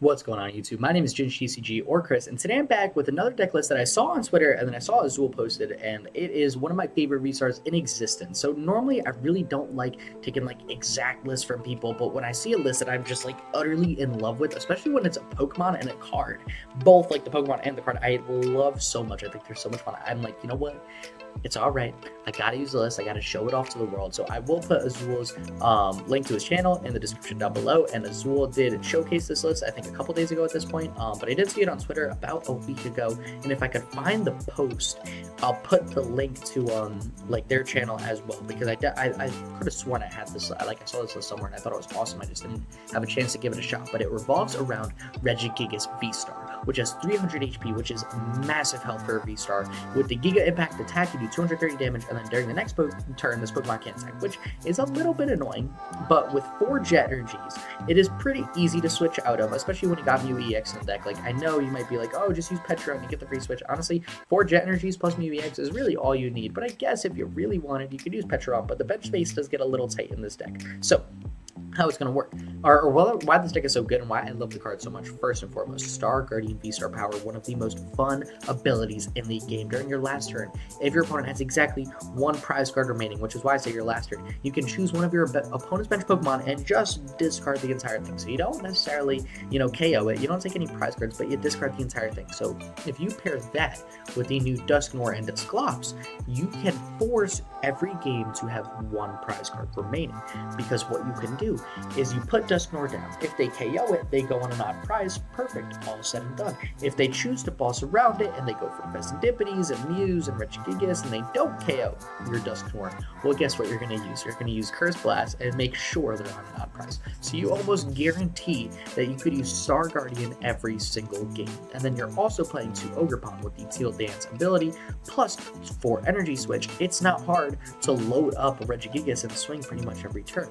What's going on YouTube? My name is GinJTCG or Chris, and today I'm back with another deck list that I saw on Twitter and then I saw Azul posted, and it is one of my favorite VSTARs in existence. So normally I really don't like taking like exact lists from people, but when I see a list that I'm just like utterly in love with, especially when it's a Pokemon and a card, both like the Pokemon and the card, I love so much. I think they're so much fun. I'm like, you know what? It's all right. I gotta use the list. I gotta show it off to the world. So I will put Azul's link to his channel in the description down below. And Azul did showcase this list, I think, a couple days ago at this point. But I did see it on Twitter about a week ago. And if I could find the post, I'll put the link to like their channel as well, because I could have sworn I had this. I saw this list somewhere and I thought it was awesome. I just didn't have a chance to give it a shot. But it revolves around Regigigas VSTAR, which has 300 HP, which is massive health for a VSTAR. With the Giga Impact attack, you do 230 damage, and then during the next turn, this Pokemon can't attack, which is a little bit annoying. But with 4 Jet Energies, it is pretty easy to switch out of, especially when you got Mew EX in the deck. Like, I know you might be like, oh, just use Petra and you get the free switch. Honestly, 4 Jet Energies plus Mew EX is really all you need. But I guess if you really wanted, you could use Petra, but the bench space does get a little tight in this deck. So how it's going to work, or why this deck is so good and why I love the card so much. First and foremost, Star Guardian VSTAR power, one of the most fun abilities in the game. During your last turn, if your opponent has exactly 1 prize card remaining, which is why I say your last turn, you can choose one of your opponent's bench Pokemon and just discard the entire thing. So you don't necessarily, KO it. You don't take any prize cards, but you discard the entire thing. So if you pair that with the new Dusknoir and Dusclops, you can force every game to have 1 prize card remaining, because what you can do is you put Dusknoir down. If they KO it, they go on an odd prize. Perfect. All said and done. If they choose to boss around it and they go for Fezandipitis and Mews and Regigigas and they don't KO your Dusknoir, well, guess what you're going to use? You're going to use Curse Blast and make sure they're on an odd prize. So you almost guarantee that you could use Star Guardian every single game. And then you're also playing 2 Ogerpon with the Teal Dance ability, plus 4 Energy Switch. It's not hard to load up a Regigigas and swing pretty much every turn.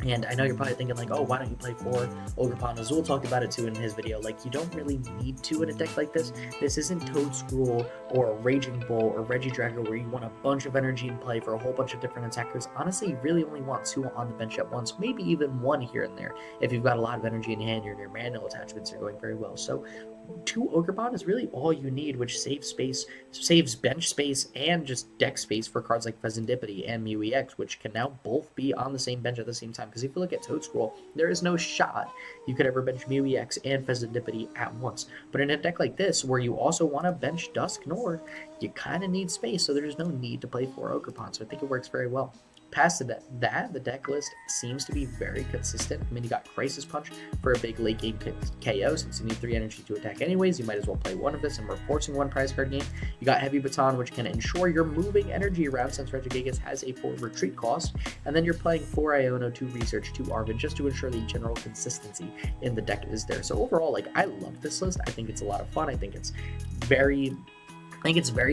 And I know you're probably thinking like, oh, why don't you play 4 Ogerpon? Azul talked about it too in his video. Like, you don't really need to in a deck like this. This isn't Toadscruel or Raging Bull or Regidrago where you want a bunch of energy in play for a whole bunch of different attackers. Honestly, you really only want 2 on the bench at once, maybe even 1 here and there. If you've got a lot of energy in hand, your manual attachments are going very well. So 2 Ogerpon is really all you need, which saves bench space and just deck space for cards like Fezandipiti and Mew EX, which can now both be on the same bench at the same time. Because if you look at Toadscruel, there is no shot you could ever bench Mew EX and Fezandipiti at once. But in a deck like this, where you also want to bench Dusknoir, you kind of need space, so there's no need to play 4 Ogerpon. So I think it works very well. Past that, the deck list seems to be very consistent. I mean, you got Crisis Punch for a big late game KO. Since you need 3 energy to attack anyways, you might as well play 1 of this, and we're forcing 1 prize card game. You got Heavy Baton, which can ensure you're moving energy around since Regigigas has a 4 retreat cost. And then you're playing 4 Iono, 2 Research, 2 Arvid, just to ensure the general consistency in the deck is there. So overall, like, I love this list. I think it's a lot of fun. I think it's very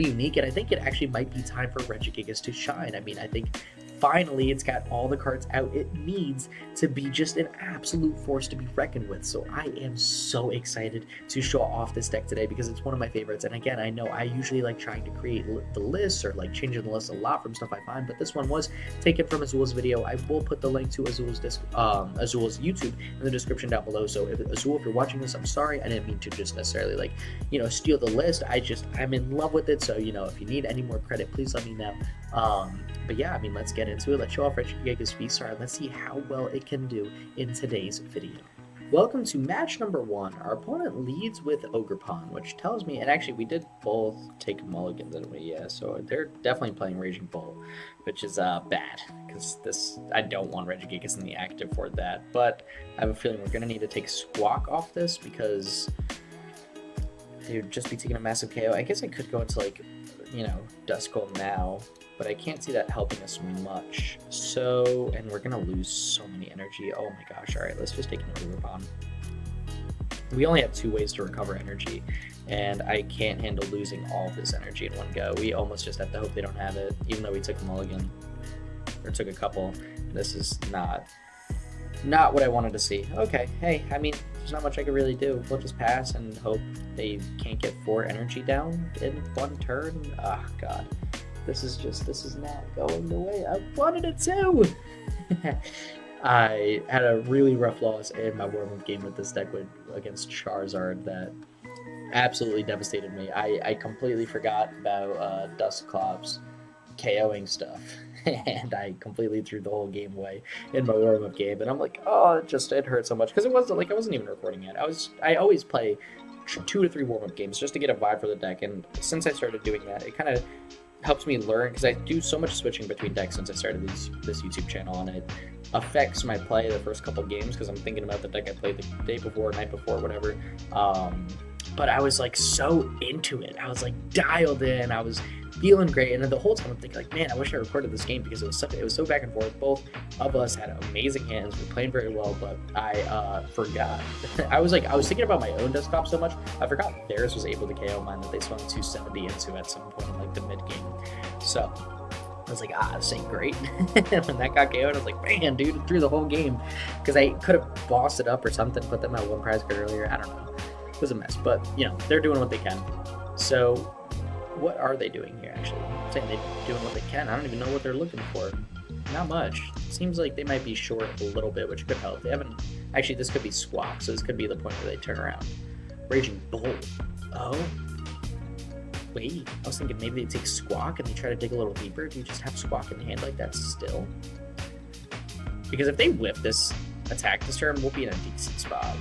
unique, and I think it actually might be time for Regigigas to shine. I mean, I think finally it's got all the cards out it needs to be just an absolute force to be reckoned with. So I am so excited to show off this deck today because it's one of my favorites. And again, I know I usually like trying to create the lists or like changing the list a lot from stuff I find, but this one was taken from Azul's video. I will put the link to Azul's YouTube in the description down below. So if you're watching this, I'm sorry, I didn't mean to just necessarily like, steal the list. I'm in love with it. So, if you need any more credit, please let me know. But yeah, I mean, let's get into it. Let's show off Regigigas VSTAR and let's see how well it can do in today's video. Welcome to match number 1. Our opponent leads with Ogerpon, which tells me, and actually we did both take mulligan, didn't we? Yeah, so they're definitely playing Raging Bull, which is bad, because I don't want Regigigas in the active for that, but I have a feeling we're going to need to take Squawk off this because they would just be taking a massive KO. I guess I could go into like, Dusclops now, but I can't see that helping us much. So, and we're gonna lose so many energy. Oh my gosh, all right, let's just take an Ogerpon. We only have 2 ways to recover energy, and I can't handle losing all of this energy in one go. We almost just have to hope they don't have it, even though we took a mulligan, or took a couple. This is not what I wanted to see. Okay, hey, I mean, there's not much I could really do. We'll just pass and hope they can't get 4 energy down in 1 turn. Oh god, this is not going the way I wanted it to. I had a really rough loss in my warm-up game with this deck against Charizard that absolutely devastated me. I completely forgot about Dusclops KOing stuff, and I completely threw the whole game away in my warm-up game. And I'm like, oh, it hurt so much because it wasn't like I wasn't even recording it. I always play 2 to 3 warm-up games just to get a vibe for the deck, and since I started doing that, it kind of helps me learn because I do so much switching between decks since I started this YouTube channel, and it affects my play the first couple games because I'm thinking about the deck I played the day before, night before, whatever. But I was like so into it. I was like dialed in. I was feeling great, and then the whole time I'm thinking like, man, I wish I recorded this game because it was so back and forth. Both of us had amazing hands. We were playing very well, but I forgot. I was thinking about my own desktop so much. I forgot theirs was able to KO mine that they swung 270 into at some point in like the mid game. So I was like, this ain't great. When that got KO'd, I was like, man, dude, it threw the whole game because I could have bossed it up or something, put them at 1 prize card earlier. I don't know. It was a mess, but you know, they're doing what they can. So what are they doing here, actually? I'm saying they're doing what they can. I don't even know what they're looking for. Not much. It seems like they might be short a little bit, which could help. They haven't... Actually, this could be Squawk, so this could be the point where they turn around. Raging Bull. Oh. Wait. I was thinking maybe they take Squawk and they try to dig a little deeper. Do you just have Squawk in hand like that still? Because if they whip this attack this turn, we'll be in a decent spot.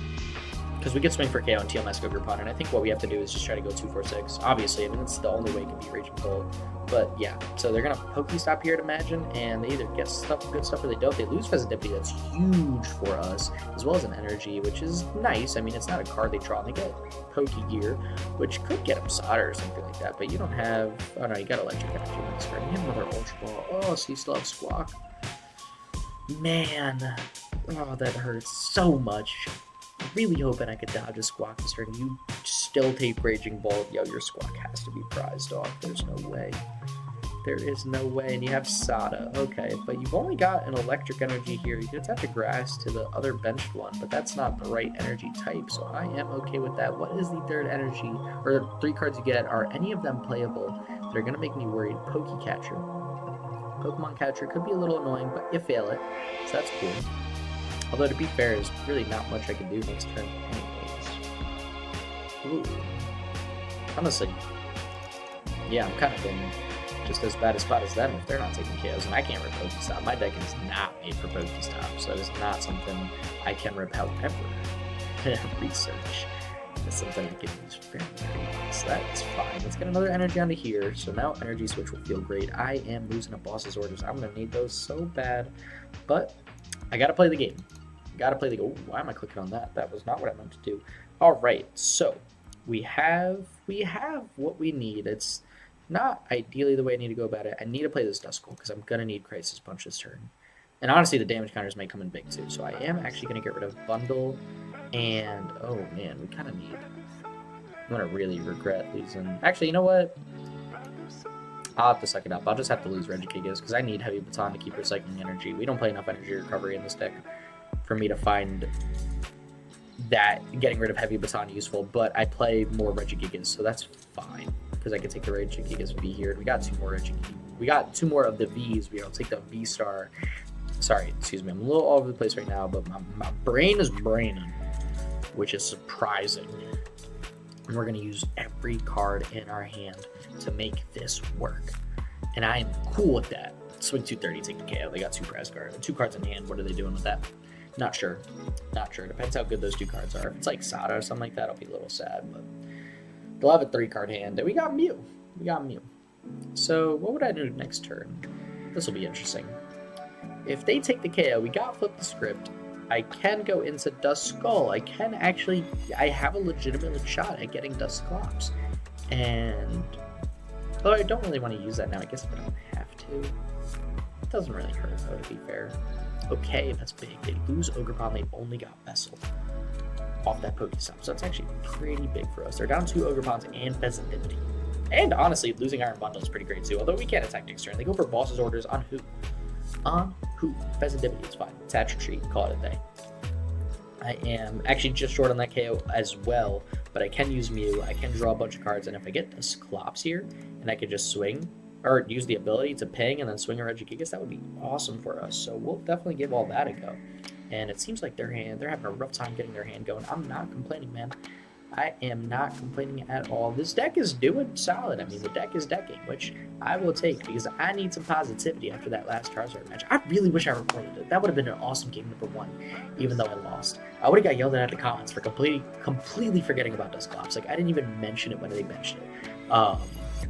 Because we could swing for KO and Teal Mask Ogerpon, and I think what we have to do is just try to go 2-4-6. Obviously, I mean, it's the only way it can be Raging Bull. But yeah, so they're going to Pokestop here, I'd imagine, and they either get good stuff or they don't. They lose Fezandipiti, that's huge for us, as well as an energy, which is nice. I mean, it's not a card they draw, and they get Pokegear, which could get them Solder or something like that, but you don't have... Oh no, you got Electric Energy next turn. You have another Ultra Ball. Oh, so you still have Squawk. Man, oh, that hurts so much. Really hoping I could dodge a Squawk this turn. You still take Raging Bull. Yo, your Squawk has to be prized off. There's no way. There is no way. And you have Sada. Okay, but you've only got an Electric Energy here. You could attach a Grass to the other benched one, but that's not the right energy type, so I am okay with that. What is the third energy, or the 3 cards you get? Are any of them playable? They're going to make me worried. Catcher. Pokemon Catcher could be a little annoying, but you fail it, so that's cool. Although, to be fair, there's really not much I can do next turn anyways. Ooh. Honestly, yeah, I'm kind of in just as bad a spot as them if they're not taking KOs, and I can't rip Pokestop. My deck is not made for Pokestop, so that is not something I can rip, however. Research is something I can use very quickly, so that's fine. Let's get another energy onto here, so now energy switch will feel great. I am losing a boss's orders. I'm going to need those so bad, but I got to play the game. Oh, why am I clicking on that? That was not what I meant to do. All right, so we have what we need. It's not ideally the way I need to go about it. I need to play this Duskull because I'm gonna need Crisis Punch this turn. And honestly, the damage counters may come in big too. So I am actually gonna get rid of Bundle, and oh man, we kind of need. I'm gonna really regret losing. Actually, you know what? I'll have to suck it up. I'll just have to lose Regigigas because I need Heavy Baton to keep recycling energy. We don't play enough energy recovery in this deck for me to find that getting rid of Heavy Baton useful, but I play more Regigigas, so that's fine because I can take the Regigigas V here. We got 2 more Regigigas. We got 2 more of the Vs. I'll take the V-Star. Sorry, excuse me. I'm a little all over the place right now, but my brain is braining, which is surprising. And we're going to use every card in our hand to make this work. And I am cool with that. Swing 230, take the KO. They got 2 prize cards. 2 cards in hand. What are they doing with that? Not sure. Depends how good those 2 cards are. If it's like Sada or something like that, I'll be a little sad. But they'll have a 3-card hand. And we got Mew. So what would I do next turn? This will be interesting. If they take the KO, we got Flip the Script. I can go into Duskull. I have a legitimate shot at getting Dusclops. And though I don't really want to use that now, I guess I don't have to. It doesn't really hurt, though, to be fair. Okay, that's big. They lose Ogerpon, they only got Vessel off that Pokestop, so that's actually pretty big for us. They're down 2 Ogerpons and Fezandipiti. And honestly, losing Iron Bundle is pretty great too, although we can't attack next turn. They go for boss's orders on who? Fezandipiti is fine. Attach retreat, call it a day. I am actually just short on that KO as well, but I can use Mew, I can draw a bunch of cards, and if I get Dusclops here, and I could just swing, or use the ability to ping and then swing a Regigigas, that would be awesome for us. So we'll definitely give all that a go. and it seems like they're having a rough time getting their hand going. I'm not complaining, man. I am not complaining at all. This deck is doing solid. I mean, the deck is decking, which I will take because I need some positivity after that last Charizard match. I really wish I recorded it. That would have been an awesome game number 1, even though I lost. I would have got yelled at in the comments for completely forgetting about Dusclops. Like, I didn't even mention it when they mentioned it.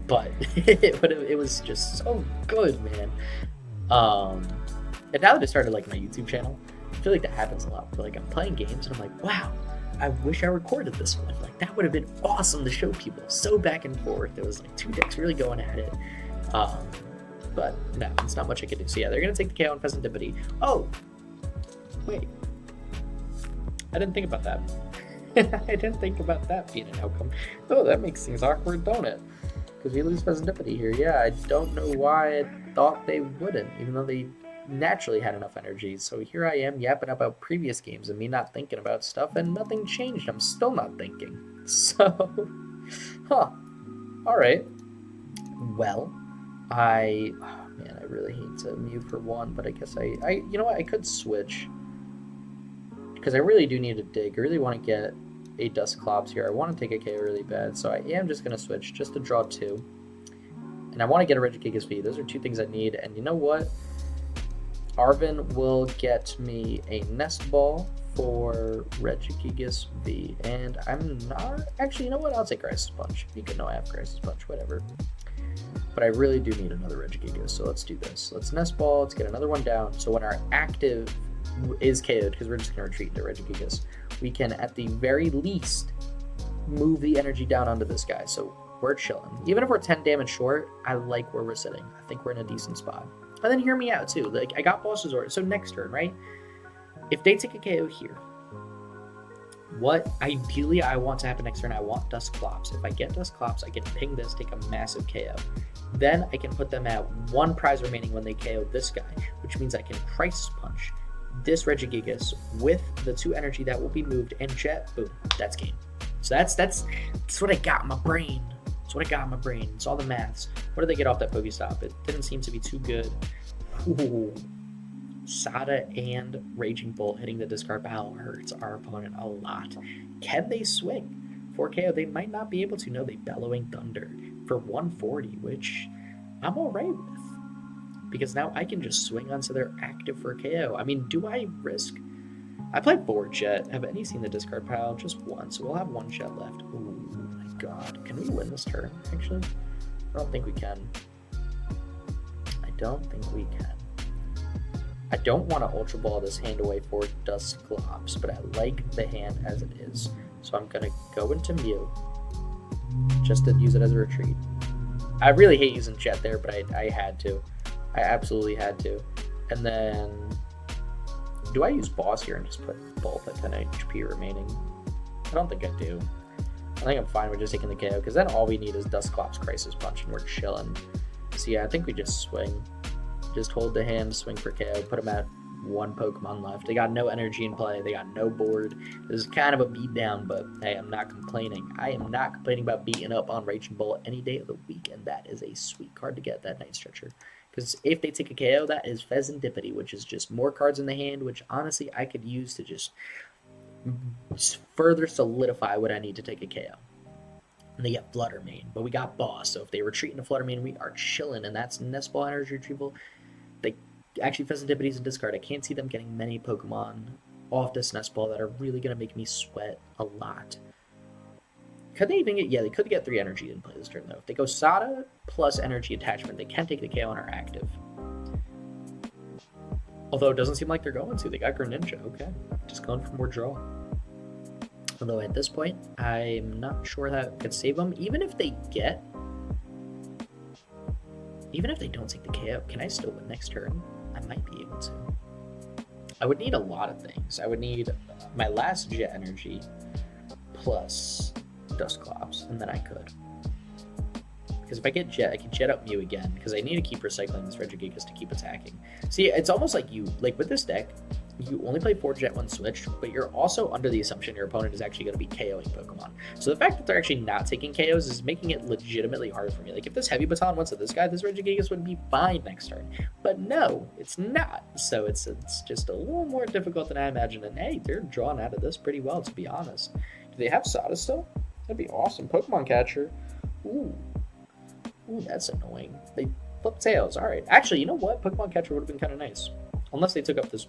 But it was just so good, man. And now that I started like my YouTube channel, I feel like that happens a lot. Like, I'm playing games and I'm like, wow, I wish I recorded this one. Like, that would have been awesome to show people. So back and forth. There was like 2 decks really going at it. But no, it's not much I can do. So yeah, they're gonna take the KO on Fezandipiti. Oh, wait. I didn't think about that. I didn't think about that being an outcome. Oh, that makes things awkward, don't it? Because we lose Fezandipiti here. Yeah, I don't know why I thought they wouldn't, even though they naturally had enough energy. So here I am yapping about previous games and me not thinking about stuff, and nothing changed. I'm still not thinking. So, alright. Well, I really hate to mute for 1, but I guess you know what, I could switch. Because I really do need to dig. I really want to get a Dusclops here. I want to take a KO really bad, so I am just going to switch just to draw 2. And I want to get a Regigigas V. Those are 2 things I need, and you know what? Arvin will get me a Nest Ball for Regigigas V, and I'm not... Actually, you know what? I'll take Crisis Punch. You can know I have Crisis Punch, whatever. But I really do need another Regigigas, so let's do this. Let's Nest Ball, let's get another one down, so when our active is KO'd, because we're just going to retreat into Regigigas, we can, at the very least, move the energy down onto this guy, so we're chilling. Even if we're 10 damage short, I like where we're sitting. I think we're in a decent spot. And then hear me out, too. Like, I got Boss's Order. So next turn, right? If they take a KO here, what ideally I want to happen next turn, I want Dusclops. If I get Dusclops, I can ping this, take a massive KO. Then I can put them at 1 prize remaining when they KO this guy, which means I can Crisis Punch this Regigigas with the 2 energy that will be moved, and Jet, boom, that's game. So that's what I got in my brain. That's what I got in my brain. It's all the maths. What did they get off that Pokestop? It didn't seem to be too good. Ooh. Sada and Raging Bolt hitting the discard pile hurts our opponent a lot. Can they swing for KO? They might not be able to. No, they Bellowing Thunder for 140, which I'm alright with. Because now I can just swing onto their active for KO. I mean, do I risk? I played 4 Jet. Have any seen the discard pile? Just 1, so we'll have 1 Jet left. Oh my god. Can we win this turn, actually? I don't think we can. I don't think we can. I don't want to Ultra Ball this hand away for Dusclops, but I like the hand as it is. So I'm going to go into Mew, just to use it as a retreat. I really hate using Jet there, but I had to. I absolutely had to. And then, do I use Boss here and just put both at 10 HP remaining? I don't think I do. I think I'm fine with just taking the KO, because then all we need is Dusclops Crisis Punch, and we're chilling. So yeah, I think we just swing. Just hold the hand, swing for KO, put them at 1 Pokemon left. They got no energy in play, they got no board. This is kind of a beatdown, but hey, I'm not complaining. I am not complaining about beating up on Raging Bolt any day of the week, and that is a sweet card to get, that Night Stretcher. Because if they take a KO, that is Fezandipiti, which is just more cards in the hand, which honestly I could use to just further solidify what I need to take a KO. And they get Flutter Mane, but we got Boss, so if they retreat into Flutter Mane, we are chilling, and that's Nest Ball Energy Retrieval. They actually, Fezandipiti's in discard. I can't see them getting many Pokemon off this Nest Ball that are really going to make me sweat a lot. Could they even get... Yeah, they could get 3 energy in play this turn, though. If they go Sada plus Energy Attachment, they can take the KO on our active. Although it doesn't seem like they're going to. They got Greninja, okay. Just going for more draw. Although at this point, I'm not sure that could save them. Even if they get... Even if they don't take the KO, can I still win next turn? I might be able to. I would need a lot of things. I would need my last Jet Energy plus Dusclops, and then I could. Because if I get Jet, I can Jet up Mew again, because I need to keep recycling this Regigigas to keep attacking. See, it's almost like you, like with this deck, you only play 4 Jet 1 switch, but you're also under the assumption your opponent is actually going to be KOing Pokemon. So the fact that they're actually not taking KOs is making it legitimately harder for me. Like if this Heavy Baton went to this guy, this Regigigas would be fine next turn. But no, it's not. So it's just a little more difficult than I imagined. And hey, they're drawn out of this pretty well, to be honest. Do they have Sada still? That'd be awesome. Pokemon Catcher. Ooh, that's annoying. They flip tails. All right. Actually, you know what? Pokemon Catcher would have been kind of nice. Unless they took up this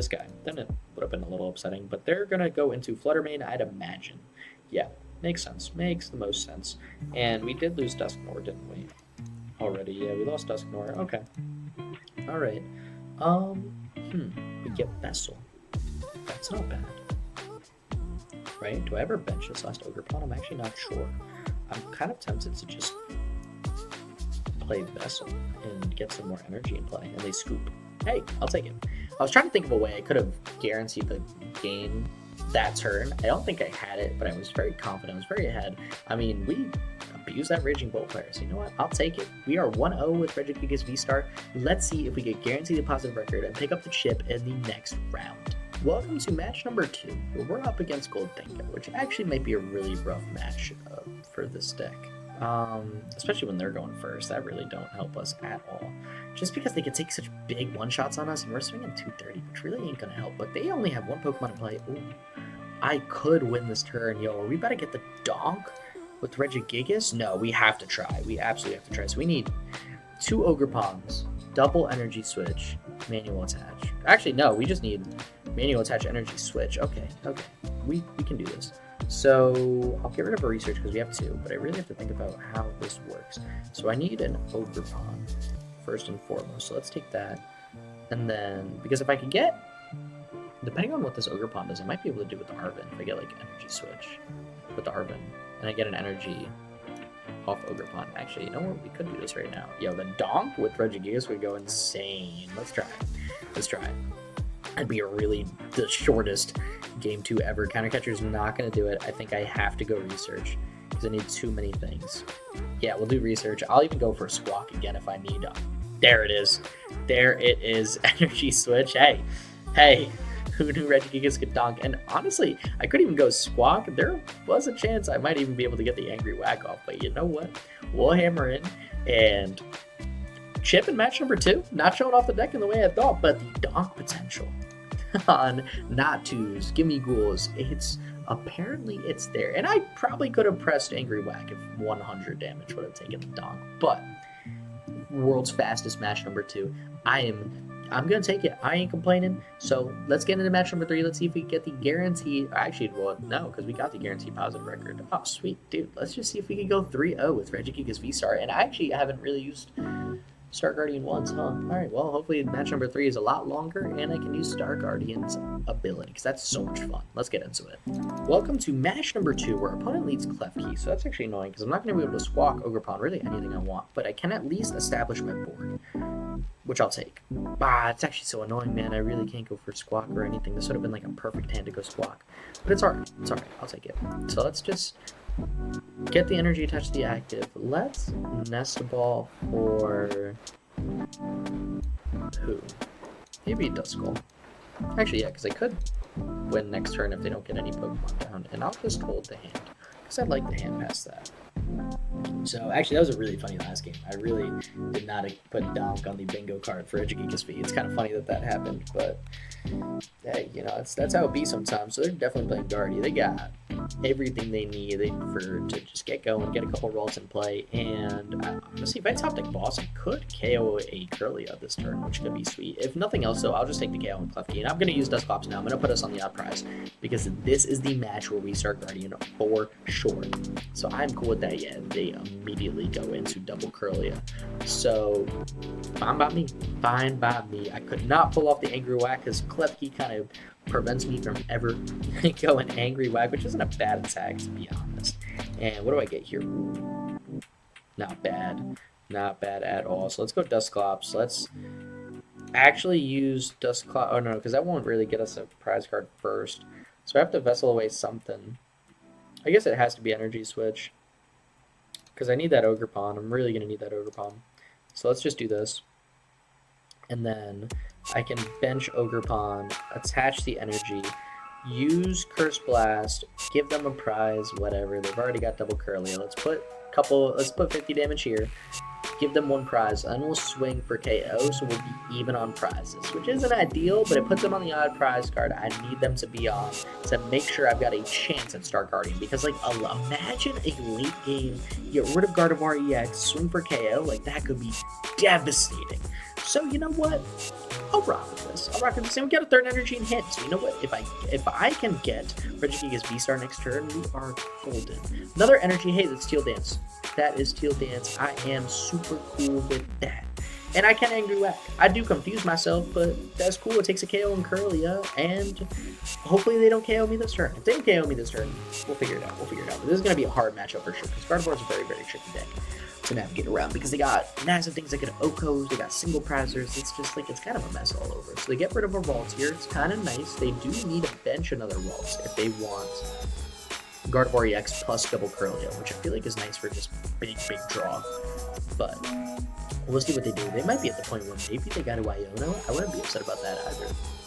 guy. Then it would have been a little upsetting. But they're going to go into Fluttermane, I'd imagine. Yeah, makes sense. Makes the most sense. And we did lose Dusknoir, didn't we? Already. Yeah, we lost Dusknoir. Okay. All right. We get Vessel. That's not bad. Right? Do I ever bench this last Ogerpon? I'm actually not sure. I'm kind of tempted to just play Vessel and get some more energy in play. And they scoop. Hey, I'll take it. I was trying to think of a way I could have guaranteed the game that turn. I don't think I had it, but I was very confident. I was very ahead. I mean, we abused that Raging Bolt player, so you know what? I'll take it. We are 1-0 with Regigigas VSTAR. Let's see if we get guaranteed a positive record and pick up the chip in the next round. Welcome to match number 2, where we're up against Gold Dingo, which actually might be a really rough match for this deck. Especially when they're going first. That really don't help us at all. Just because they can take such big one-shots on us, and we're swinging 230, which really ain't gonna help. But they only have 1 Pokemon to play. Ooh, I could win this turn. Yo, are we about to get the donk with Regigigas? No, we have to try. We absolutely have to try. So we need 2 Ogerpons, double energy switch, manual attach. Actually, no, we just need manual attach energy switch. Okay. We can do this. So I'll get rid of a research because we have 2, but I really have to think about how this works. So I need an Ogerpon first and foremost. So let's take that. And then, because if I can get, depending on what this Ogerpon does, I might be able to do with the Arven. If I get like energy switch with the Arven, and I get an energy off Ogerpon. Actually, you know what? We could do this right now. Yo, the donk with Regigigas would go insane. Let's try it. That'd be the shortest game 2 ever. Counter Catcher's not going to do it. I think I have to go research because I need too many things. Yeah, we'll do research. I'll even go for a Squawk again if I need. There it is. Energy switch. Hey. Who knew Regigigas could donk? And honestly, I could even go Squawk. There was a chance I might even be able to get the Angry Whack off. But you know what? We'll hammer in and chip in match number 2. Not showing off the deck in the way I thought, but the donk potential on not twos, gimme ghouls. Apparently it's there. And I probably could have pressed Angry Whack if 100 damage would have taken the donk. But world's fastest match number 2. I'm going to take it. I ain't complaining. So let's get into match number 3. Let's see if we get the guaranteed. Actually, well, no, because we got the guaranteed positive record. Oh, sweet. Dude, let's just see if we can go 3-0 with Regigigas VSTAR. And I actually haven't really used Star Guardian once, huh? Alright, well, hopefully match number 3 is a lot longer and I can use Star Guardian's ability because that's so much fun. Let's get into it. Welcome to match number 2 where opponent leads Klefki. So that's actually annoying because I'm not going to be able to Squawk, Ogerpon, really anything I want, but I can at least establish my board, which I'll take. It's actually so annoying, man. I really can't go for Squawk or anything. This would have been like a perfect hand to go Squawk, but it's alright. I'll take it. So let's just get the energy attached to the active. Let's nest a ball for who? Maybe Dusclops. Actually, yeah, because I could win next turn if they don't get any Pokemon down. And I'll just hold the hand, because I'd like the hand past that. So, actually, that was a really funny last game. I really did not put donk on the bingo card for Regigigas V. It's kind of funny that happened, but hey, you know, that's how it be sometimes. So they're definitely playing Guardy. They got everything they need to just get going, get a couple rolls in play, and honestly, if I top deck boss, I could KO a Curlia this turn, which could be sweet. If nothing else, though, I'll just take the KO on Klefki, and I'm going to use Dusclops now. I'm going to put us on the odd prize, because this is the match where we start Guardian for sure. So I'm cool with that. Yeah, they immediately go into double Curlia. So, fine by me. I could not pull off the Angry Whack, because Klefki kind of prevents me from ever going Angry Whack, which isn't a bad attack, to be honest. And what do I get here? Ooh, not bad at all. So let's go Dusclops. Let's actually use Dusclops. Oh no, because that won't really get us a prize card first. So I have to vessel away something. I guess it has to be energy switch, because I need that Ogerpon. I'm really gonna need that Ogerpon. So let's just do this, and then I can bench Ogerpon, attach the energy, use Curse Blast, give them a prize, whatever. They've already got double Curlia. Let's put 50 damage here. Give them one prize, and we'll swing for KO, so we'll be even on prizes, which isn't ideal, but it puts them on the odd prize card I need them to be on to make sure I've got a chance at Star Guardian, because, like, imagine a late game, get rid of Gardevoir EX, swing for KO, like, that could be devastating. So, you know what? I'll rock with this. And we got a third energy in hit. So you know what? If I can get Regigigas VSTAR next turn, we are golden. Another energy. Hey, that's Teal Dance. That is Teal Dance. I am super cool with that. And I can Angry Whack. I do confuse myself, but that's cool. It takes a KO in Curlia, and hopefully they don't KO me this turn. If they don't KO me this turn, we'll figure it out. But this is going to be a hard matchup for sure, because Gardevoir is a very, very tricky deck to navigate around, because they got massive things like Okos, they got single prizers. It's just like, it's kind of a mess all over. So they get rid of a Revolves here. It's kind of nice. They do need to bench another Revolves if they want Gardevoir EX plus double Curlia, which I feel like is nice for just big draw. But we'll see what they do. They might be at the point where maybe they got to Iono. I wouldn't be upset about that either.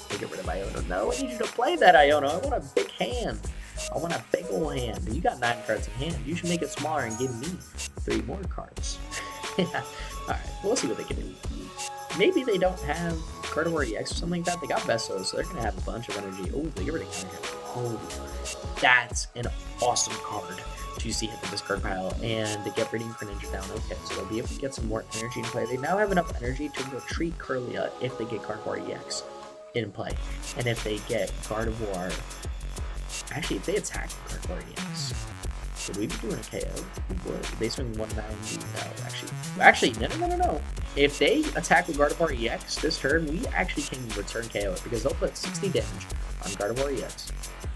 They get rid of Iono. No, I need you to play that Iono. I want a big hand. I want a big old hand. You got 9 cards in hand. You should make it smaller and give me 3 more cards. Yeah. Alright, we'll see what they can do. Maybe they don't have Gardevoir EX or something like that. They got Vessos, so they're going to have a bunch of energy. Oh, they get rid of energy. Oh, that's an awesome card to see hit the discard pile. And they get Radiant Greninja down. Okay, so they'll be able to get some more energy in play. They now have enough energy to retreat Curlia if they get Gardevoir EX in play. And if they get Gardevoir... Actually, if they attack Gardevoir EX, would we be doing a KO? We would. They swing 190. No, actually, no. If they attack with Gardevoir EX this turn, we actually can return KO it, because they'll put 60 damage on Gardevoir EX.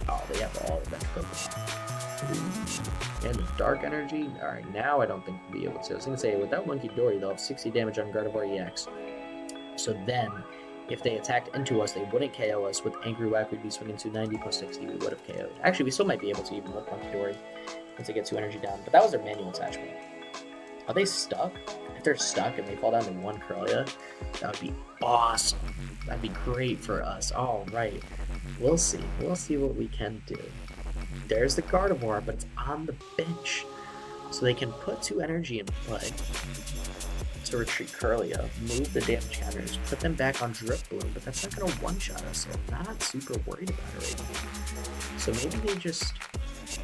Oh, they have all the bench Pokemon. And the Dark Energy. Alright, now I don't think we'll be able to. I was going to say, without Monkey Dory, they'll have 60 damage on Gardevoir EX. So then, if they attacked into us, they wouldn't KO us. With Angry Whack, we'd be swinging 290 plus 60. We would have KO'd. Actually, we still might be able to, even with Monkey Dory, once they get 2 energy down. But that was their manual attachment. Are they stuck? If they're stuck and they fall down to 1 Curlia, that would be awesome. That'd be great for us. All right. We'll see. We'll see what we can do. There's the Gardevoir, but it's on the bench. So they can put 2 energy in play to retreat Curlia, move the damage counters, put them back on Drip Bloom, but that's not going to one-shot us, so I'm not super worried about it right now. So maybe they just...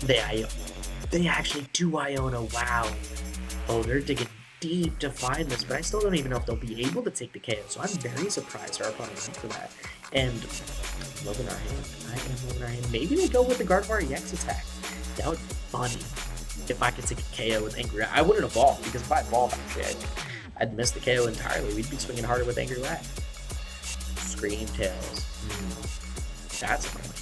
They actually do Iono, wow. Oh, they're digging deep to find this, but I still don't even know if they'll be able to take the KO, so I'm very surprised our opponent went for that. And I'm loving our hand. I am loving our hand. Maybe they go with the Gardevoir EX attack. That would be funny if I could take a KO with Angry Whack. I wouldn't evolve, because if I evolve, actually, I'd miss the KO entirely. We'd be swinging harder with Angry Whack. Scream Tails. That's annoying.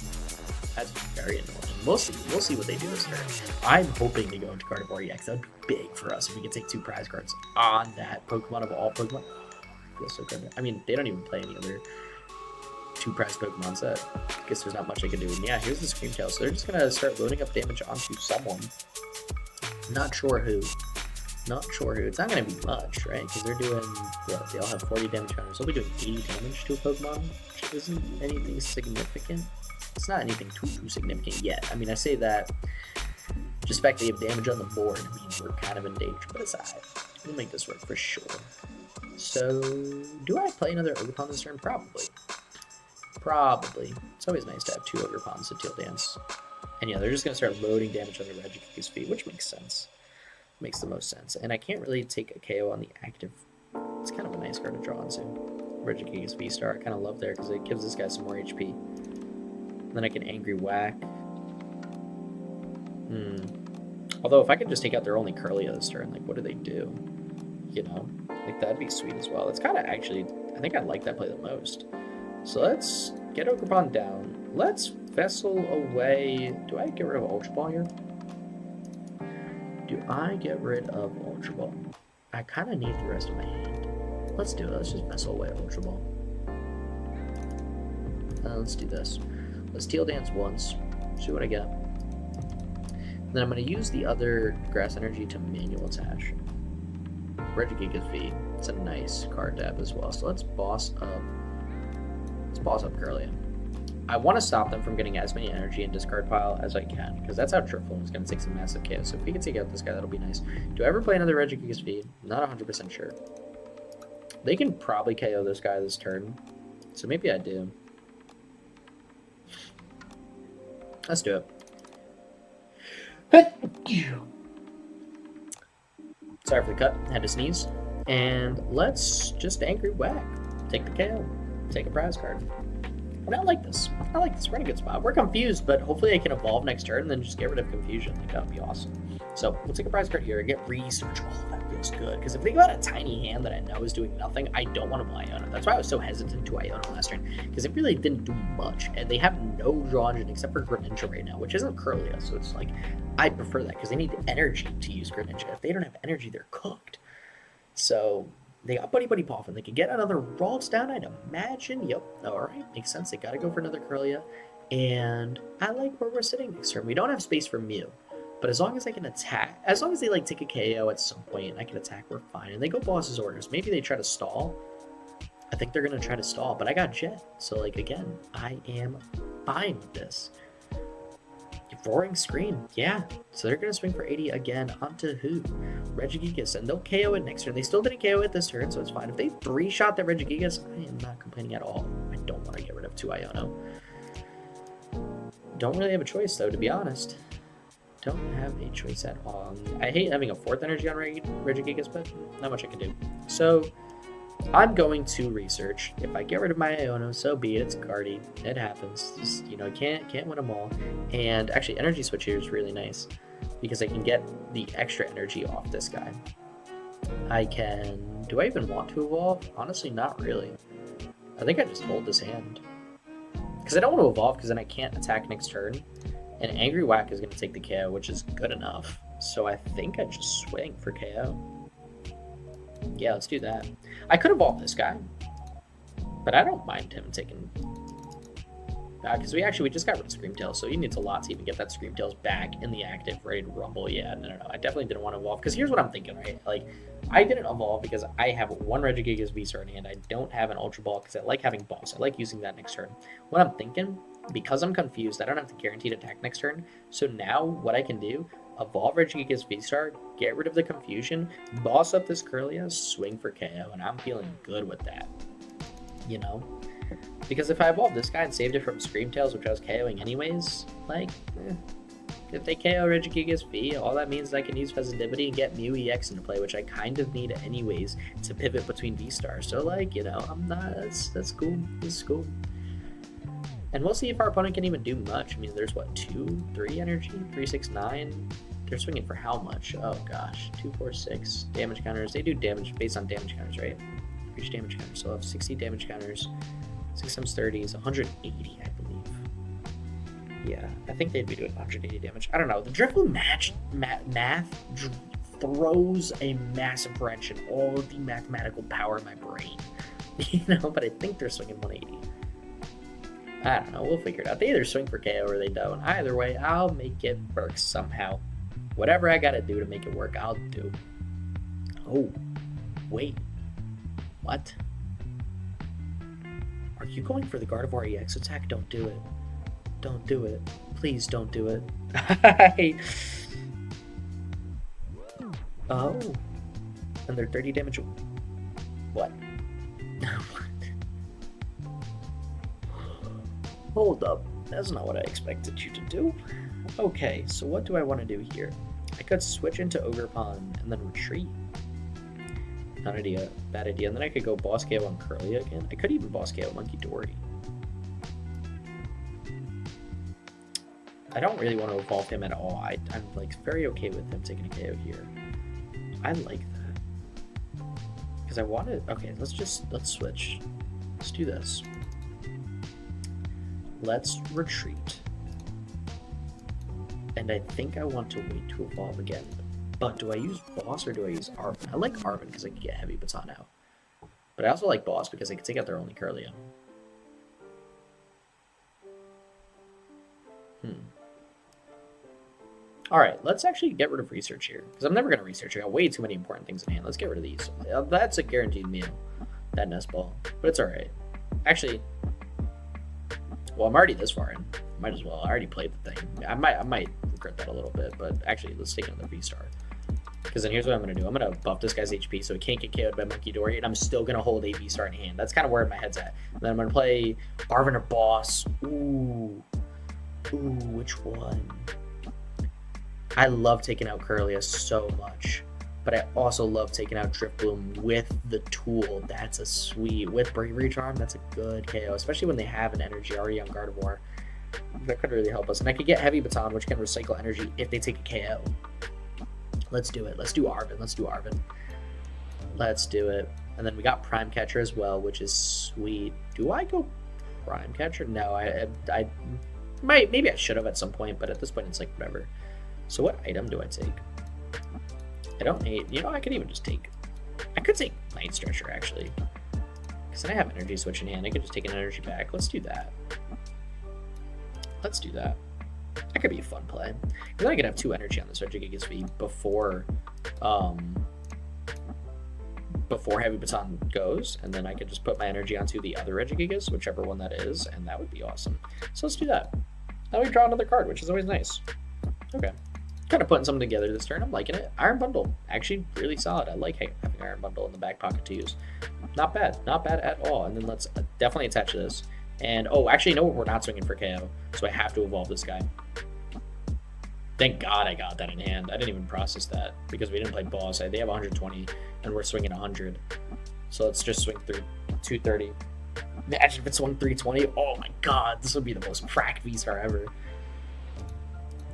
That's very annoying. We'll see what they do this turn. I'm hoping they go into Gardevoir EX. That would be big for us if we could take 2 prize cards on that Pokemon of all Pokemon. Feels so good. I mean, they don't even play any other 2 prize Pokemon set. I guess there's not much I can do. And yeah, here's the Scream Tail. So they're just gonna start loading up damage onto someone. Not sure who. Not sure who. It's not going to be much, right? Because they're doing, what? They all have 40 damage counters. They'll be doing 80 damage to a Pokemon, which isn't anything significant. It's not anything too significant yet. I mean, I say that just the fact they have damage on the board means we're kind of in danger, but aside, we'll make this work for sure. So, do I play another Ogerpon this turn? Probably. Probably. It's always nice to have 2 Ogerpons to Teal Dance. And yeah, they're just going to start loading damage on the Regigigas V, which makes sense. Makes the most sense. And I can't really take a KO on the active. It's kind of a nice card to draw into. Regigigas VSTAR. I kind of love there because it gives this guy some more HP. And then I can Angry Whack. Although if I could just take out their only Curlia this turn, like what do they do? You know? Like that'd be sweet as well. It's kind of actually, I think I like that play the most. So let's get Ogerpon down. Let's Vessel away. Do I get rid of Ultra Ball here? Do I get rid of Ultra Ball? I kind of need the rest of my hand. Let's do it. Let's just Vessel away Ultra Ball. Let's do this. Let's Teal Dance once. See what I get. Then I'm going to use the other Grass Energy to manual attach. Regigigas V. It's a nice card to have as well. So let's boss up Let's boss up Kirlia. I want to stop them from getting as many energy in discard pile as I can, because that's how Drifloon is going to take some massive KO. So if we can take out this guy, that'll be nice. Do I ever play another Regigigas V? Not 100% sure. They can probably KO this guy this turn, so maybe I do. Let's do it. Sorry for the cut, had to sneeze. And let's just Angry Whack. Take the KO. Take a prize card. And I like this. I like this. We're in a good spot. We're confused, but hopefully I can evolve next turn and then just get rid of confusion. Like, that would be awesome. So we'll take a prize card here and get research. Oh, that feels good. Because if they got a tiny hand that I know is doing nothing, I don't want to play Iona. That's why I was so hesitant to Iona last turn. Because it really didn't do much. And they have no draw engine except for Greninja right now, which isn't Kirlia. So it's like, I prefer that because they need energy to use Greninja. If they don't have energy, they're cooked. So they got Buddy Buddy Poffin. They could get another Ralts down, I'd imagine. Yep. Alright, makes sense. They gotta go for another Kirlia. And I like where we're sitting next turn. We don't have space for Mew. But as long as I can attack, as long as they like take a KO at some point and I can attack, we're fine. And they go Boss's Orders. Maybe they try to stall. I think they're gonna try to stall, but I got Jet. So like again, I am fine with this. Roaring Scream, yeah. So they're going to swing for 80 again onto who? Regigigas, and they'll KO it next turn. They still didn't KO it this turn, so it's fine. If they 3-shot that Regigigas, I am not complaining at all. I don't want to get rid of 2 Iono. Don't really have a choice, though, to be honest. Don't have a choice at all. I hate having a 4th energy on Regigigas, but not much I can do. So I'm going to research. If I get rid of my Iono, so be it. It's Cardi. It happens. Just, you know, can't win them all. And actually, Energy Switch here is really nice because I can get the extra energy off this guy. I can... Do I even want to evolve? Honestly, not really. I think I just hold this hand. Because I don't want to evolve because then I can't attack next turn. And Angry Whack is going to take the KO, which is good enough. So I think I just swing for KO. Yeah, let's do that. I could evolve this guy, but I don't mind him taking... Because we just got rid of Screamtail, so he needs a lot to even get that Screamtails back in the active, ready to rumble. Yeah, no. I definitely didn't want to evolve, because here's what I'm thinking, right? Like, I didn't evolve because I have one Regigigas VSTAR in hand. I don't have an Ultra Ball because I like having Boss. I like using that next turn. What I'm thinking, because I'm confused, I don't have the guaranteed attack next turn, so now what I can do... Evolve Regigigas VSTAR, get rid of the confusion, boss up this Kirlia, swing for KO, and I'm feeling good with that. You know? Because if I evolved this guy and saved it from Screamtails, which I was KOing anyways, like, if they KO Regigigas V, all that means is I can use Fezandipiti and get Mew EX into play, which I kind of need anyways to pivot between VSTARs. So, like, you know, I'm not, that's cool. This is cool. And we'll see if our opponent can even do much. I mean, there's what, 2, 3 energy? 3, 6, 9? They're swinging for how much? Oh gosh, 2, 4, 6 damage counters. They do damage based on damage counters, right? Each damage counter. So I'll have 60 damage counters, 6 times 30 is 180, I believe. Yeah, I think they'd be doing 180 damage. I don't know. The Drifloon math throws a massive wrench in all of the mathematical power in my brain. You know, but I think they're swinging 180. I don't know. We'll figure it out. They either swing for KO or they don't. Either way, I'll make it work somehow. Whatever I gotta do to make it work, I'll do. Oh, wait. What? Are you going for the Gardevoir EX attack? Don't do it. Don't do it. Please don't do it. Oh. And they're 30 damage. What? Hold up. That's not what I expected you to do. Okay, so what do I want to do here? I could switch into Ogerpon and then retreat. Not an idea. Bad idea. And then I could go Boss KO on Kirlia again. I could even Boss KO Monkey Dory. I don't really want to evolve him at all. I'm like very okay with him taking a KO here. I like that. Because I wanted... Okay, let's switch. Let's do this. Let's retreat. And I think I want to wait to evolve again. But do I use Boss or do I use Arvin? I like Arvin because I can get Heavy Baton out. But I also like Boss because I can take out their only Kirlia. Alright, let's actually get rid of research here. Because I'm never going to research. I got way too many important things in hand. Let's get rid of these. That's a guaranteed meal. That nest ball. But it's alright. Actually, Well, I'm already this far in. Might as well. I already played the thing. I might regret that a little bit, but actually, let's take another V-Star. Because then here's what I'm going to do. I'm going to buff this guy's HP so he can't get KO'd by Monkey Dory, and I'm still going to hold a V-Star in hand. That's kind of where my head's at. And then I'm going to play Arven or Boss. Ooh, which one? I love taking out Kirlia so much, but I also love taking out Drifloon with the tool. That's a sweet, with Bravery Charm, that's a good KO, especially when they have an energy already on Gardevoir. That could really help us. And I could get Heavy Baton, which can recycle energy if they take a KO. Let's do it. Let's do Arven. Let's do Arven. Let's do it. And then we got Prime Catcher as well, which is sweet. Do I go Prime Catcher? No, I might, maybe I should have at some point, but at this point it's like whatever. So what item do I take? I don't need, you know, I could even just take, I could take Night Stretcher actually. Because then I have Energy Switch in hand. I could just take an energy back. Let's do that. Let's do that. That could be a fun play. Because then I could have 2 energy on this Regigigas V before Heavy Baton goes, and then I could just put my energy onto the other Regigigas, whichever one that is, and that would be awesome. So let's do that. Now we draw another card, which is always nice. Okay. Kind of putting something together this turn. I'm liking it. Iron Bundle. Actually, really solid. I like having Iron Bundle in the back pocket to use. Not bad. Not bad at all. And then let's definitely attach this. And, oh, actually, no, we're not swinging for KO, so I have to evolve this guy. Thank God I got that in hand. I didn't even process that because we didn't play boss. They have 120, and we're swinging 100. So let's just swing through 230. Imagine if it swung 320. Oh, my God. This would be the most cracked V-Star ever.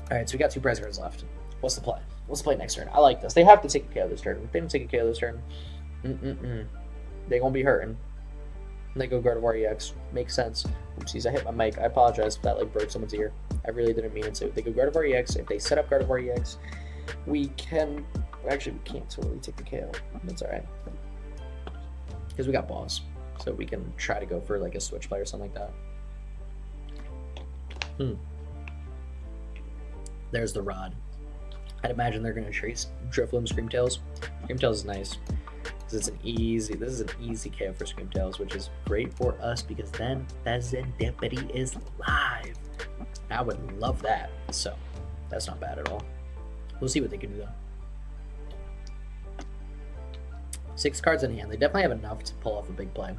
All right, so we got 2 prize cards left. What's the play? What's the play next turn? I like this. They have to take a KO this turn. If they don't take a KO this turn, they're going to be hurting. And they go Gardevoir EX. Makes sense. Oopsies, I hit my mic. I apologize if that like broke someone's ear. I really didn't mean it to. They go Gardevoir EX. If they set up Gardevoir EX, we can... Actually, we can't totally take the KO. That's all right. Because we got boss. So we can try to go for like a switch play or something like that. There's the Rod. I'd imagine they're going to trace Drifloon Screamtails. Screamtails is nice. This is an easy KO for Screamtails, which is great for us because then Fezandipiti is live. I would love that. So that's not bad at all. We'll see what they can do though. 6 cards in hand. They definitely have enough to pull off a big play.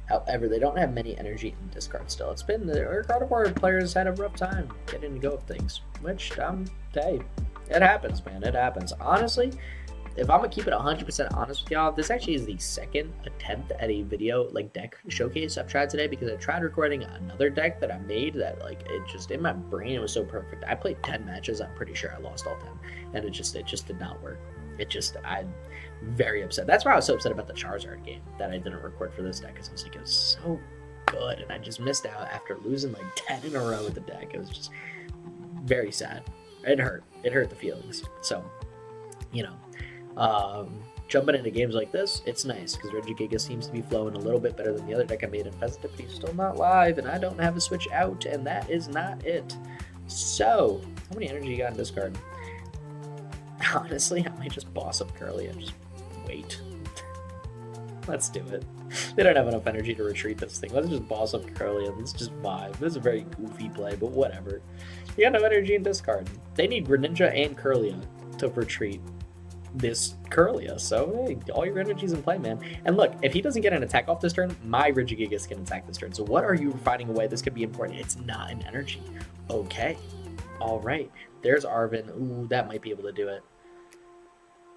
However, they don't have many energy in discard still. It's been our Gardevoir players had a rough time getting to go of things, which hey, it happens, man. It happens. Honestly, if I'm gonna keep it 100% honest with y'all, this actually is the second attempt at a video like deck showcase I've tried today because I tried recording another deck that I made that like it just in my brain it was so perfect. I played 10 matches. I'm pretty sure I lost all 10, and it just did not work. I'm very upset. That's why I was so upset about the Charizard game that I didn't record for this deck because I was like, it was so good, and I just missed out after losing like 10 in a row with the deck. It was just very sad. It hurt. It hurt the feelings. So, you know. Jumping into games like this, it's nice because Regigigas seems to be flowing a little bit better than the other deck I made, and Fezandipiti is still not live, and I don't have a switch out, and that is not it. So, how many energy you got in this card? Honestly, I might just boss up Curly and just wait. Let's do it. They don't have enough energy to retreat this thing. Let's just boss up Curly and let's just vibe. This is a very goofy play, but whatever. You got no energy in this card. They need Greninja and Curlia to retreat this Curlia, so hey, all your energy's in play, man. And look, if he doesn't get an attack off this turn, my Regigigas can attack this turn. So what are you fighting away? This could be important. It's not an energy. Okay. All right. There's Arven. Ooh, that might be able to do it.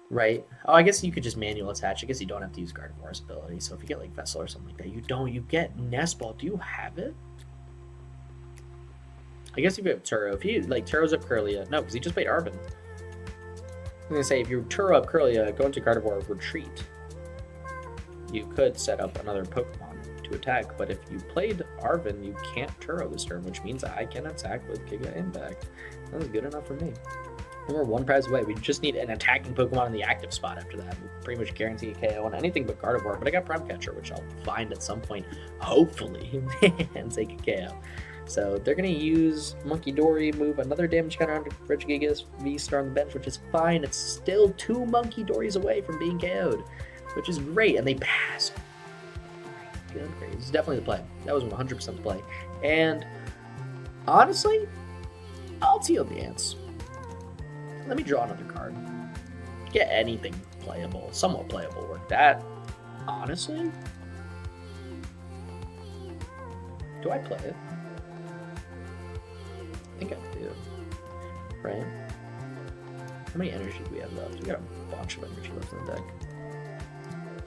Right. Oh, I guess you could just manual attach. I guess you don't have to use Gardevoir's ability. So if you get like Vessel or something like that, you get Nest Ball. Do you have it? I guess if you have Turo. If he like Turo's up Curlia. No, because he just played Arven. I'm going to say, if you Turo up Curlia, go into Gardevoir, retreat. You could set up another Pokemon to attack, but if you played Arven, you can't Turo this turn, which means I can attack with Giga Impact. That was good enough for me. And we're 1 prize away. We just need an attacking Pokemon in the active spot after that. We pretty much guarantee a KO on anything but Gardevoir, but I got Prime Catcher, which I'll find at some point, hopefully, and take a KO. So they're going to use Monkey Dory, move another damage counter onto Regigigas V-Star on the bench, which is fine. It's still 2 Monkey Dories away from being KO'd, which is great, and they pass. Good, great. This is definitely the play. That was 100% the play. And Honestly, I'll Teal Dance. Let me draw another card. Get anything playable, somewhat playable work. That, honestly, do I play it? I think I do. Right? How many energy do we have left? We got a bunch of energy left in the deck.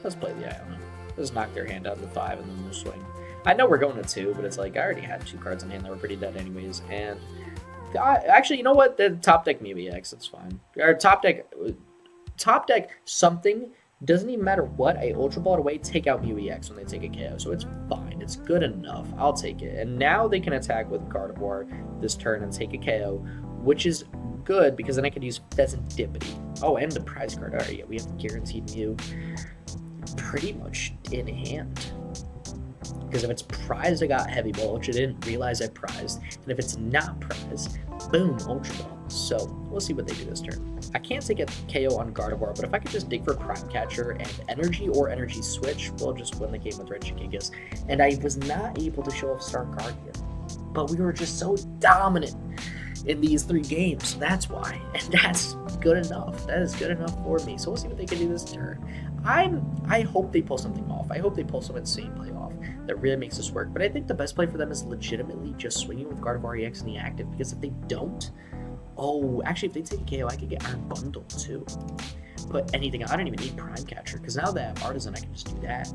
Let's play the Iona. Let's knock their hand out to 5 and then we'll swing. I know we're going to 2, but it's like I already had 2 cards in hand that were pretty dead anyways. And actually, you know what? The top deck Mew EX, it's fine. Our top deck something, doesn't even matter what. I Ultra Ball away, take out Mew EX when they take a KO. So it's fine. It's good enough. I'll take it. And now they can attack with Gardevoir this turn and take a KO, which is good because then I could use Fezandipiti. Oh, and the prize card. All right, yeah, we have guaranteed Mew pretty much in hand. Because if it's prized, I got Heavy Ball, which I didn't realize I prized. And if it's not prized, boom, Ultra Ball. So we'll see what they do this turn. I can't take a KO on Gardevoir, but if I could just dig for Prime Catcher and Energy or Energy Switch, we'll just win the game with Regigigas. And I was not able to show off Star Guardian, but we were just so dominant in these 3 games. That's why. And that's good enough. That is good enough for me. So we'll see what they can do this turn. I hope they pull something off. I hope they pull some insane play off that really makes this work. But I think the best play for them is legitimately just swinging with Gardevoir EX in the active, because if they don't, oh, actually, if they take a KO, I could get Iron Bundle too. Put anything, I don't even need Prime Catcher, because now that I have Artisan, I can just do that.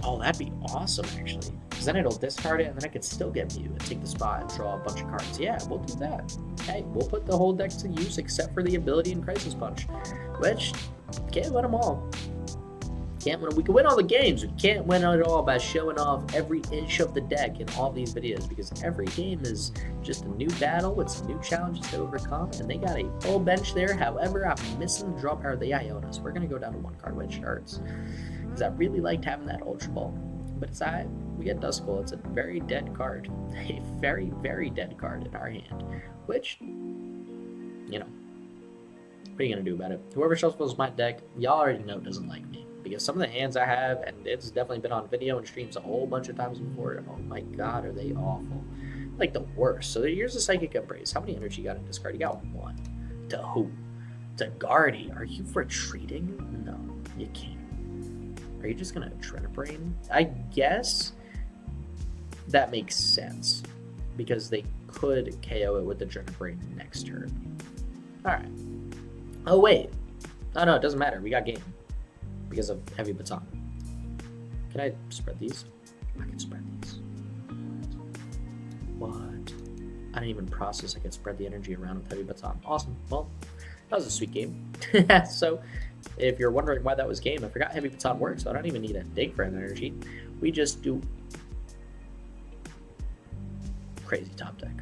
Oh, that'd be awesome, actually. Because then it'll discard it, and then I could still get Mew and take the spot and draw a bunch of cards. Yeah, we'll do that. Hey, we'll put the whole deck to use except for the ability in Crisis Punch, which can't win them all. Can't win. We can win all the games. We can't win it all by showing off every inch of the deck in all these videos, because every game is just a new battle with some new challenges to overcome, and they got a full bench there. However, I'm missing the draw power of the Iona, so we're going to go down to 1 card, which hurts, because I really liked having that Ultra Ball. But it's alright. We get Dusclops. It's a very dead card. A very, very dead card in our hand, which, you know, what are you going to do about it? Whoever shuffles my deck, y'all already know doesn't like me. Because some of the hands I have, and it's definitely been on video and streams a whole bunch of times before, oh my god, are they awful. Like the worst. So here's the Psychic Embrace. How many energy you got in this card? You got 1. To who? To Guardy. Are you retreating? No, you can't. Are you just going to Adrenabrain? I guess that makes sense, because they could KO it with the Adrenabrain next turn. Alright. Oh wait. Oh no, it doesn't matter. We got game. Because of Heavy Baton. Can I spread these? I can spread these. What? I didn't even process I could spread the energy around with Heavy Baton. Awesome. Well, that was a sweet game. So, if you're wondering why that was game, I forgot Heavy Baton works, so I don't even need a dig for an energy. We just do crazy top deck.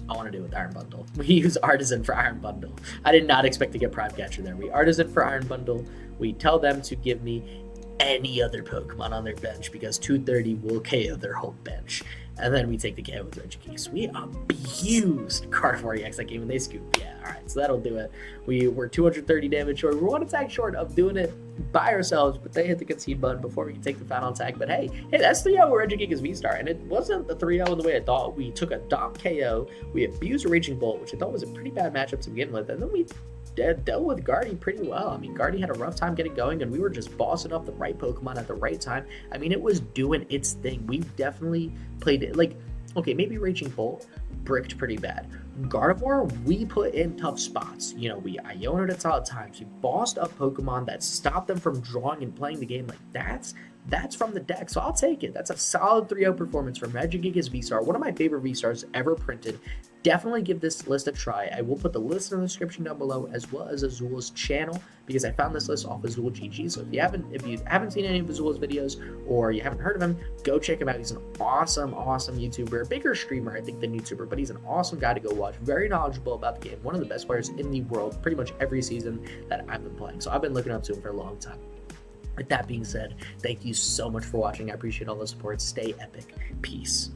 I want to do it with Iron Bundle. We use Artisan for Iron Bundle. I did not expect to get Prime Catcher there. We Artisan for Iron Bundle. We tell them to give me any other Pokemon on their bench, because 230 will KO their whole bench. And then we take the KO with Regigigas. We abused Gardevoir EX that game and they scooped. Yeah, alright, so that'll do it. We were 230 damage short. We're 1 attack short of doing it by ourselves, but they hit the concede button before we can take the final attack. But hey, that's 3-0 with Regigigas VSTAR, and it wasn't the 3-0 in the way I thought. We took a Dock KO, we abused a Raging Bolt, which I thought was a pretty bad matchup to begin with, and then we dealt with Guardy pretty well. I mean, Guardy had a rough time getting going, and we were just bossing up the right Pokemon at the right time. I mean, it was doing its thing. We definitely played it. Like, okay, maybe Raging Bolt bricked pretty bad. Gardevoir, we put in tough spots. You know, we Iona'd at solid times. We bossed up Pokemon that stopped them from drawing and playing the game. Like, that's from the deck, so I'll take it. That's a solid 3-0 performance from Regigigas VSTAR, one of my favorite VSTARs ever printed. Definitely give this list a try. I will put the list in the description down below, as well as Azul's channel, because I found this list off AzullGG. So if you haven't seen any of Azul's videos, or you haven't heard of him, go check him out. He's an awesome YouTuber, bigger streamer I think than YouTuber, but he's an awesome guy to go watch. Very knowledgeable about the game, one of the best players in the world, pretty much every season that I've been playing. So I've been looking up to him for a long time. With that being said, thank you so much for watching. I appreciate all the support. Stay epic. Peace.